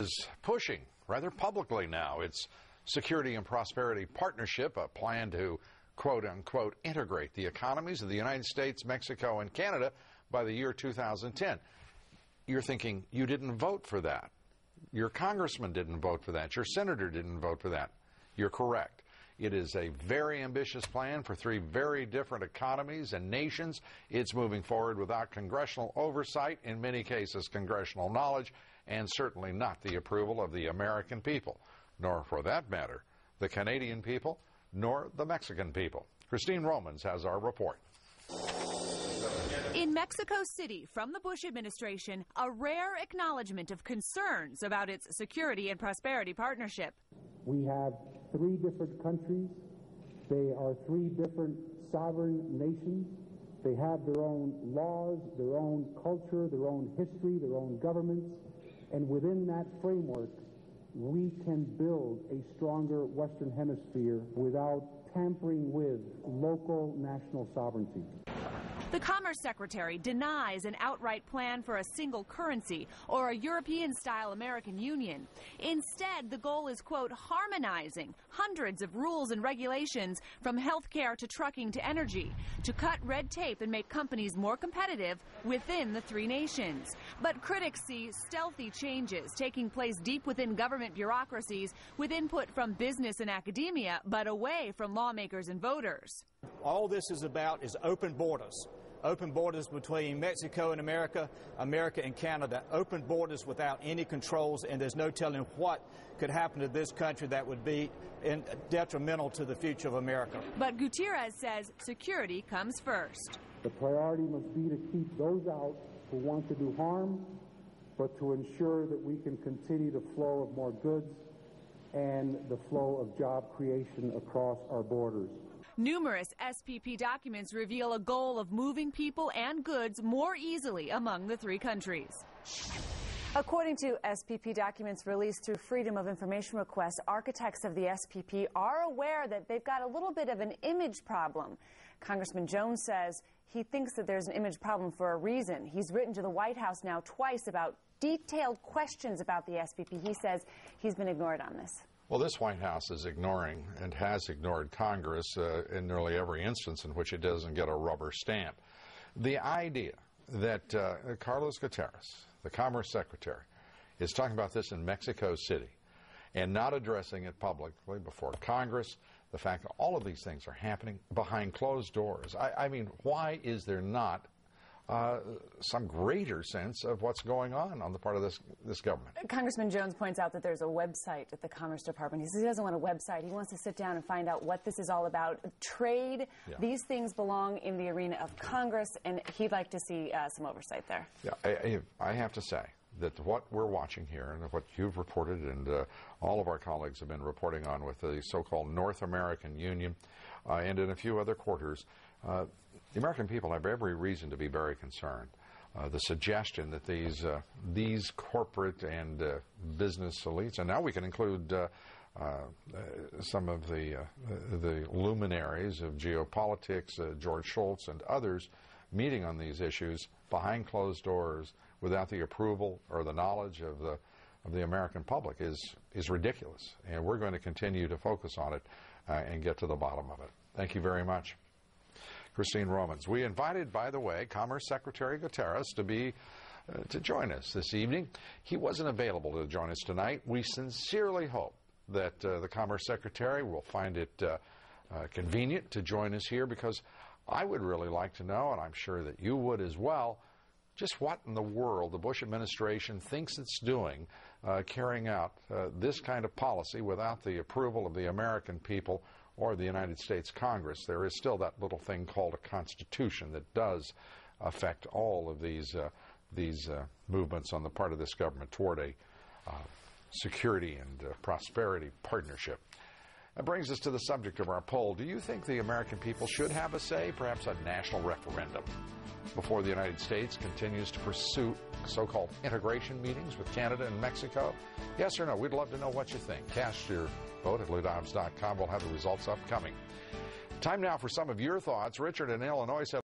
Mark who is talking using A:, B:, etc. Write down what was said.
A: is pushing rather publicly now its Security and Prosperity Partnership, a plan to quote-unquote integrate the economies of the United States, Mexico, and Canada by the year 2010. You're thinking, you didn't vote for that. Your congressman didn't vote for that. Your senator didn't vote for that. You're correct. It is a very ambitious plan for three very different economies and nations. It's moving forward without congressional oversight, in many cases congressional knowledge, and certainly not the approval of the American people, nor, for that matter, the Canadian people, nor the Mexican people. Christine Romans has our report.
B: In Mexico City, from the Bush administration, a rare acknowledgement of concerns about its Security and Prosperity Partnership.
C: We have three different countries. They are three different sovereign nations. They have their own laws, their own culture, their own history, their own governments. And within that framework, we can build a stronger Western Hemisphere without tampering with local national sovereignty.
B: The Commerce Secretary denies an outright plan for a single currency or a European-style American Union. Instead, the goal is, quote, harmonizing hundreds of rules and regulations from healthcare to trucking to energy to cut red tape and make companies more competitive within the three nations. But critics see stealthy changes taking place deep within government bureaucracies with input from business and academia, but away from lawmakers and voters.
D: All this is about is open borders. Open borders between Mexico and America, America and Canada, open borders without any controls, and there's no telling what could happen to this country that would be detrimental to the future of America.
B: But Guiterrez says security comes first.
C: The priority must be to keep those out who want to do harm, but to ensure that we can continue the flow of more goods and the flow of job creation across our borders.
B: Numerous SPP documents reveal a goal of moving people and goods more easily among the three countries.
E: According to SPP documents released through Freedom of Information requests, architects of the SPP are aware that they've got a little bit of an image problem. Congressman Jones says he thinks that there's an image problem for a reason. He's written to the White House now twice about detailed questions about the SPP. He says he's been ignored on this.
A: Well, this White House is ignoring and has ignored Congress in nearly every instance in which it doesn't get a rubber stamp. The idea that Carlos Guiterrez, the Commerce Secretary, is talking about this in Mexico City and not addressing it publicly before Congress, the fact that all of these things are happening behind closed doors. I mean, why is there not some greater sense of what's going on the part of this government?
E: Congressman Jones points out that there's a website at the Commerce Department. He says he doesn't want a website. He wants to sit down and find out what this is all about. Trade, these things belong in the arena of Congress, and he'd like to see some oversight there.
A: Yeah, I have to say that what we're watching here and what you've reported and all of our colleagues have been reporting on with the so-called North American Union and in a few other quarters, the American people have every reason to be very concerned. The suggestion that these corporate and business elites, and now we can include some of the luminaries of geopolitics, George Shultz and others, meeting on these issues behind closed doors without the approval or the knowledge of the American public is ridiculous. And we're going to continue to focus on it and get to the bottom of it. Thank you very much, Christine Romans. We invited, by the way, Commerce Secretary Guiterrez to join us this evening. He wasn't available to join us tonight. We sincerely hope that the Commerce Secretary will find it convenient to join us here, because I would really like to know, and I'm sure that you would as well, just what in the world the Bush administration thinks it's doing, carrying out this kind of policy without the approval of the American people or the United States Congress. There is still that little thing called a Constitution that does affect all of these movements on the part of this government toward a security and prosperity partnership. That brings us to the subject of our poll. Do you think the American people should have a say, perhaps a national referendum, before the United States continues to pursue so-called integration meetings with Canada and Mexico? Yes or no? We'd love to know what you think. Cast your vote at LouDobbs.com. We'll have the results upcoming. Time now for some of your thoughts. Richard in Illinois said,